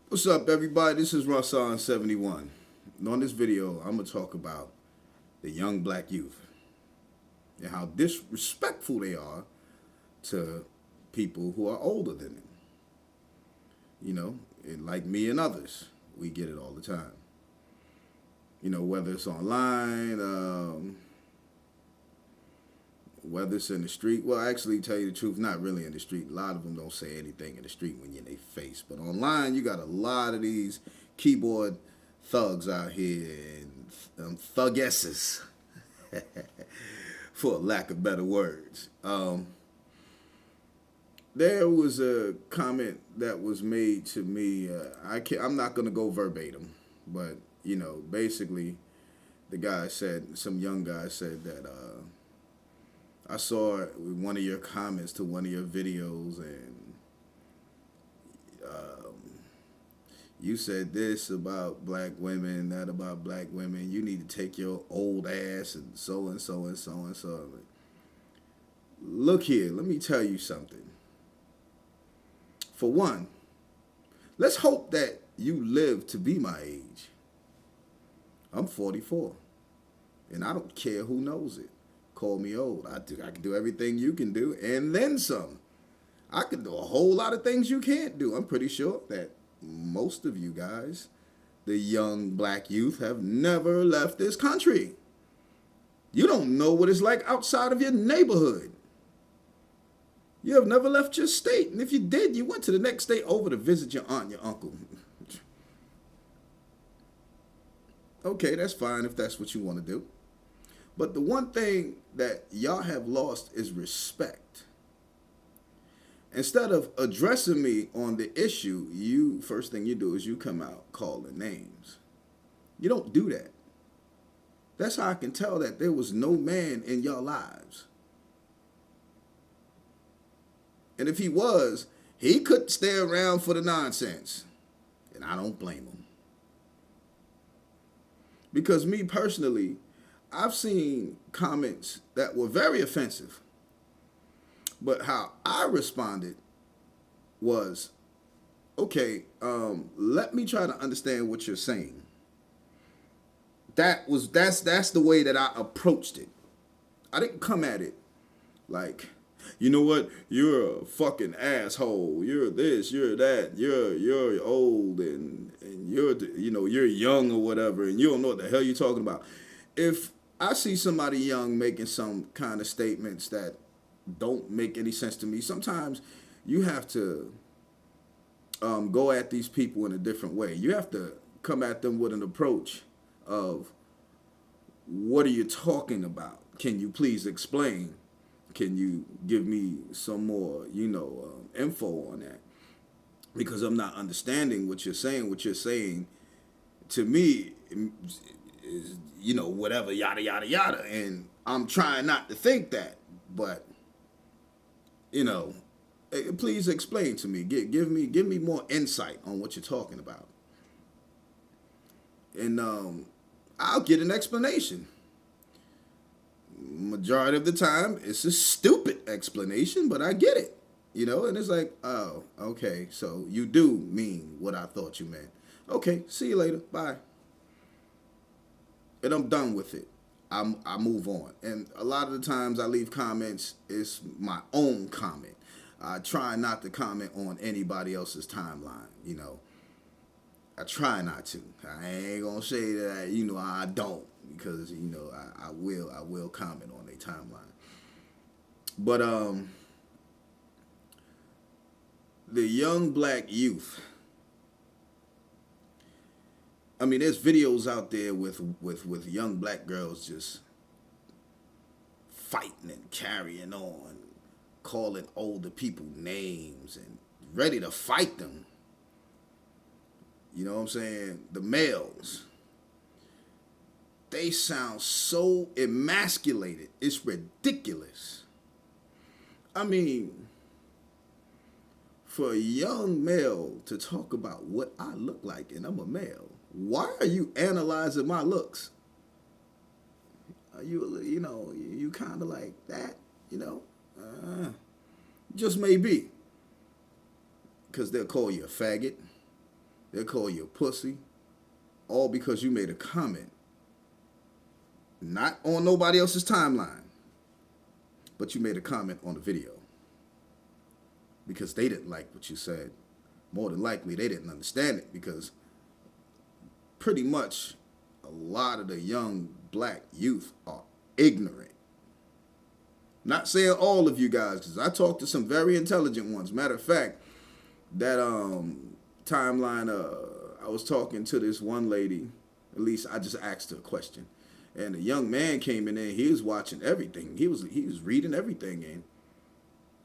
What's up, everybody? This is Rasan71. And on this video, I'm going to talk about the young black youth and how disrespectful they are to people who are older than them. And like me and others, we get it all the time. Whether it's online, whether it's in the street. Well, actually, tell you the truth, not really in the street. A lot of them don't say anything in the street when you're in their face. But online, you got a lot of these keyboard thugs out here and thuggesses, for lack of better words. There was a comment that was made to me. I'm not going to go verbatim, but basically, some young guy said that. I saw one of your comments to one of your videos, and you said this about black women, that about black women. You need to take your old ass and so and so and so and so. Look here, let me tell you something. For one, let's hope that you live to be my age. I'm 44, and I don't care who knows it. Call me old. I can do everything you can do, and then some. I can do a whole lot of things you can't do. I'm pretty sure that most of you guys, the young black youth, have never left this country. You don't know what it's like outside of your neighborhood. You have never left your state, and if you did, you went to the next state over to visit your aunt and your uncle. Okay, that's fine if that's what you want to do. But the one thing that y'all have lost is respect. Instead of addressing me on the issue, first thing you do is you come out calling names. You don't do that. That's how I can tell that there was no man in your lives. And if he was, he couldn't stay around for the nonsense. And I don't blame him. Because me personally, I've seen comments that were very offensive. But how I responded was, okay, let me try to understand what you're saying. That's the way that I approached it. I didn't come at it like, you know what, you're a fucking asshole. You're this, you're that, you're old and you're young or whatever, and you don't know what the hell you're talking about. If I see somebody young making some kind of statements that don't make any sense to me, sometimes you have to go at these people in a different way. You have to come at them with an approach of, what are you talking about? Can you please explain? Can you give me some more, info on that? Because I'm not understanding what you're saying. What you're saying to me is, whatever, yada, yada, yada. And I'm trying not to think that. But, please explain to me. Give me more insight on what you're talking about. And I'll get an explanation. Majority of the time, it's a stupid explanation, but I get it. And it's like, oh, okay, so you do mean what I thought you meant. Okay, see you later. Bye. And I'm done with it. I move on. And a lot of the times I leave comments, it's my own comment. I try not to comment on anybody else's timeline, I try not to. I ain't gonna say that, I don't, because, I will comment on their timeline. But the young black youth, I mean, there's videos out there with young black girls just fighting and carrying on, calling older people names and ready to fight them. You know what I'm saying? The males, they sound so emasculated. It's ridiculous. I mean, for a young male to talk about what I look like and I'm a male, why are you analyzing my looks? Are you kind of like that, just maybe. Because they'll call you a faggot. They'll call you a pussy, all because you made a comment. Not on nobody else's timeline, but you made a comment on the video. Because they didn't like what you said. More than likely, they didn't understand it because pretty much a lot of the young black youth are ignorant. Not saying all of you guys, because I talked to some very intelligent ones. Matter of fact, that timeline, I was talking to this one lady. At least I just asked her a question, and a young man came in there. He was watching everything. He was reading everything, and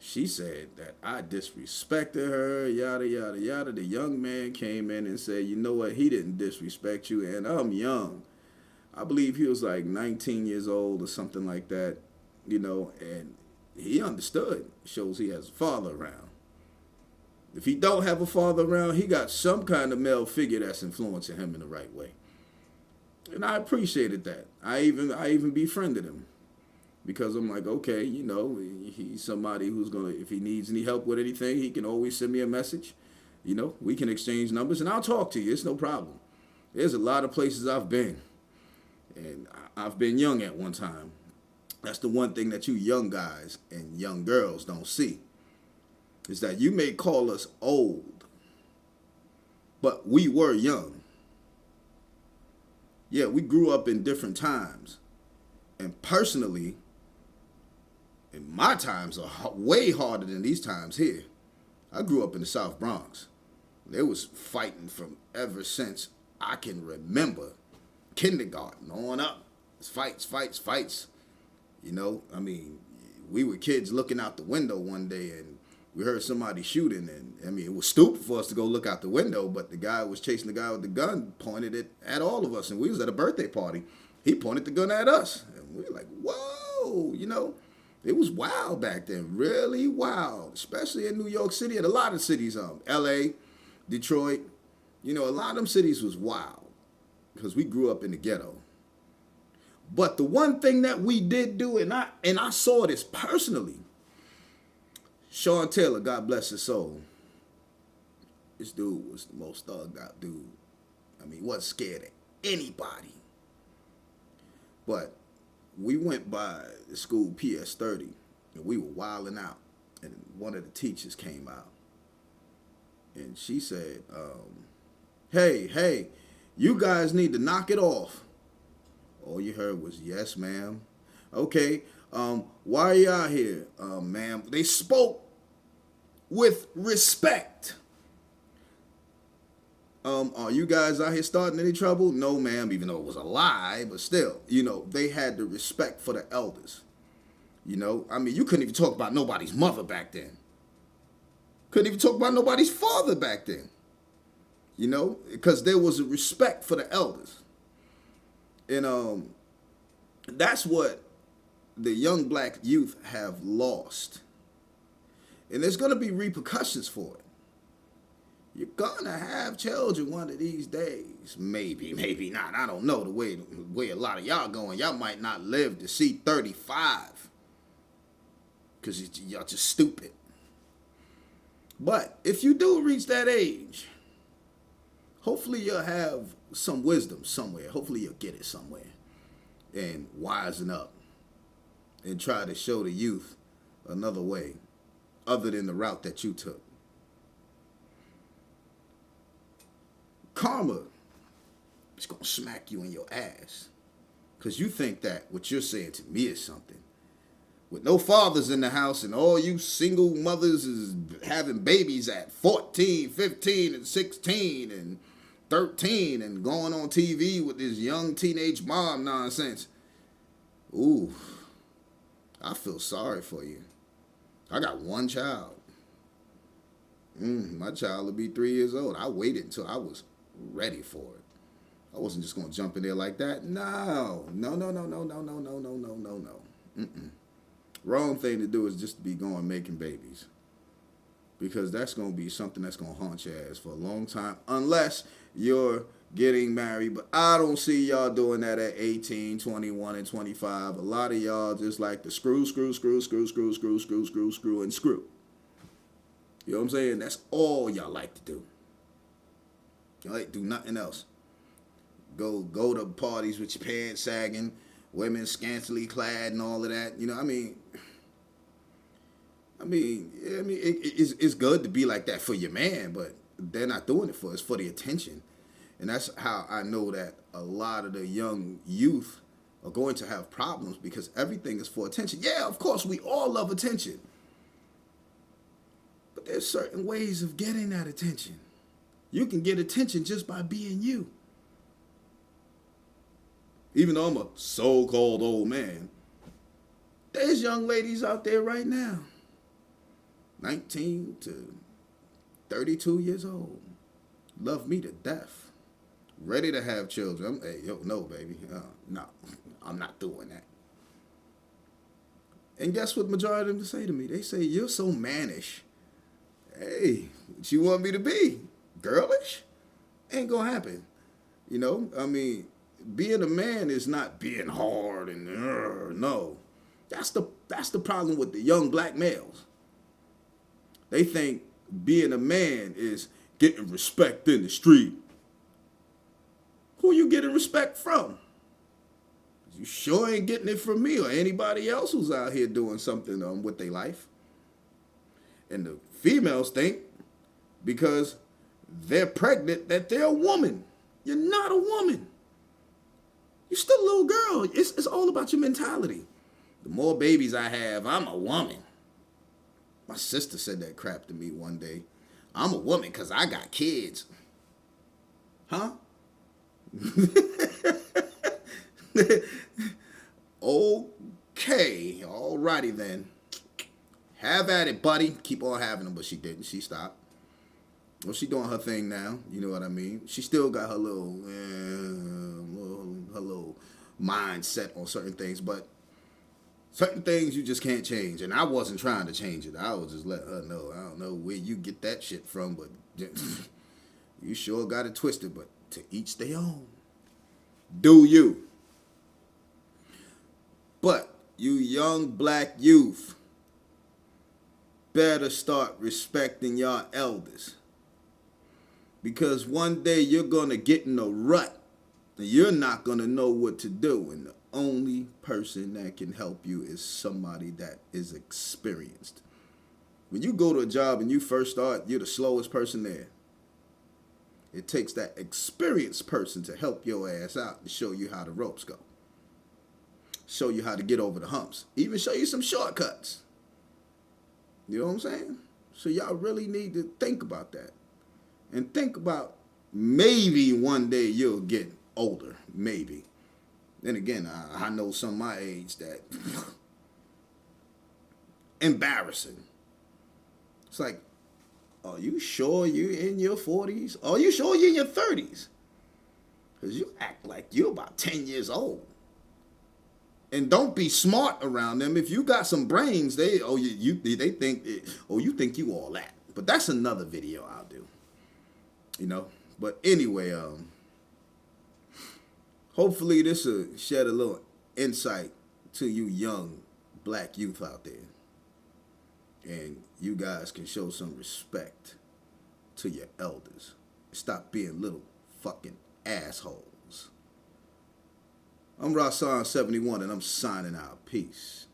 she said that I disrespected her, yada, yada, yada. The young man came in and said, you know what, he didn't disrespect you, and I'm young. I believe he was like 19 years old or something like that, and he understood. Shows he has a father around. If he don't have a father around, he got some kind of male figure that's influencing him in the right way. And I appreciated that. I even befriended him. Because I'm like, okay, he's somebody who's going to, if he needs any help with anything, he can always send me a message. We can exchange numbers and I'll talk to you. It's no problem. There's a lot of places I've been. And I've been young at one time. That's the one thing that you young guys and young girls don't see. Is that you may call us old, but we were young. Yeah, we grew up in different times. And personally, and my times are way harder than these times here. I grew up in the South Bronx. There was fighting from ever since I can remember. Kindergarten on up. It's fights. We were kids looking out the window one day and we heard somebody shooting. And it was stupid for us to go look out the window, but the guy was chasing the guy with the gun, pointed it at all of us. And we was at a birthday party. He pointed the gun at us. And we were like, whoa, It was wild back then, really wild, especially in New York City and a lot of cities, L.A., Detroit. A lot of them cities was wild because we grew up in the ghetto. But the one thing that we did do, and I saw this personally, Sean Taylor, God bless his soul, this dude was the most thugged out dude. He wasn't scared of anybody. But we went by the school PS30 and we were wilding out. And one of the teachers came out and she said, hey, you guys need to knock it off. All you heard was, yes, ma'am. Okay, why are you out here, ma'am? They spoke with respect. Are you guys out here starting any trouble? No, ma'am, even though it was a lie, but still, they had the respect for the elders. You couldn't even talk about nobody's mother back then. Couldn't even talk about nobody's father back then. Because there was a respect for the elders. And that's what the young black youth have lost. And there's going to be repercussions for it. You're going to have children one of these days. Maybe not. I don't know the way a lot of y'all going. Y'all might not live to see 35. Because y'all just stupid. But if you do reach that age, hopefully you'll have some wisdom somewhere. Hopefully you'll get it somewhere. And wisen up. And try to show the youth another way. Other than the route that you took. Karma is going to smack you in your ass. Because you think that what you're saying to me is something. With no fathers in the house and all you single mothers is having babies at 14, 15, and 16, and 13, and going on TV with this young teenage mom nonsense. Ooh, I feel sorry for you. I got one child. My child will be 3 years old. I waited until I was ready for it. I wasn't just going to jump in there like that. No. Wrong thing to do is just to be going making babies. Because that's going to be something that's going to haunt your ass for a long time. Unless you're getting married. But I don't see y'all doing that at 18, 21, and 25. A lot of y'all just like to screw, and screw. You know what I'm saying? That's all y'all like to do. Like, do nothing else. Go to parties with your pants sagging, women scantily clad and all of that. You know, it's good to be like that for your man, but they're not doing it for us. It's for the attention. And that's how I know that a lot of the young youth are going to have problems because everything is for attention. Yeah, of course, we all love attention. But there's certain ways of getting that attention. You can get attention just by being you. Even though I'm a so-called old man, there's young ladies out there right now, 19 to 32 years old, love me to death, ready to have children. No, baby. No, I'm not doing that. And guess what majority of them say to me? They say, you're so mannish. Hey, what you want me to be? Girlish? Ain't gonna happen. You know, being a man is not being hard and no. That's the problem with the young black males. They think being a man is getting respect in the street. Who you getting respect from? You sure ain't getting it from me or anybody else who's out here doing something with their life. And the females think because they're pregnant that they're a woman. You're not a woman. You're still a little girl. It's all about your mentality. The more babies I have, I'm a woman. My sister said that crap to me one day. I'm a woman because I got kids. Huh? Okay, alrighty then. Have at it, buddy. Keep on having them, but she didn't. She stopped. Well, she doing her thing now. You know what I mean? She still got her little mindset on certain things, but certain things you just can't change. And I wasn't trying to change it. I was just letting her know. I don't know where you get that shit from, but you sure got it twisted. But to each their own. Do you? But you young black youth better start respecting your elders. Because one day you're going to get in a rut and you're not going to know what to do. And the only person that can help you is somebody that is experienced. When you go to a job and you first start, you're the slowest person there. It takes that experienced person to help your ass out and show you how the ropes go. Show you how to get over the humps. Even show you some shortcuts. You know what I'm saying? So y'all really need to think about that. And think about maybe one day you'll get older. Maybe. Then again, I know some of my age that embarrassing. It's like, are you sure you're in your 40s? Are you sure you're in your 30s? Because you act like you're about 10 years old. And don't be smart around them. If you got some brains, they think you think you all that. But that's another video I'll do. You know? But anyway, hopefully this will shed a little insight to you young black youth out there. And you guys can show some respect to your elders. Stop being little fucking assholes. I'm Rasan71 and I'm signing out. Peace.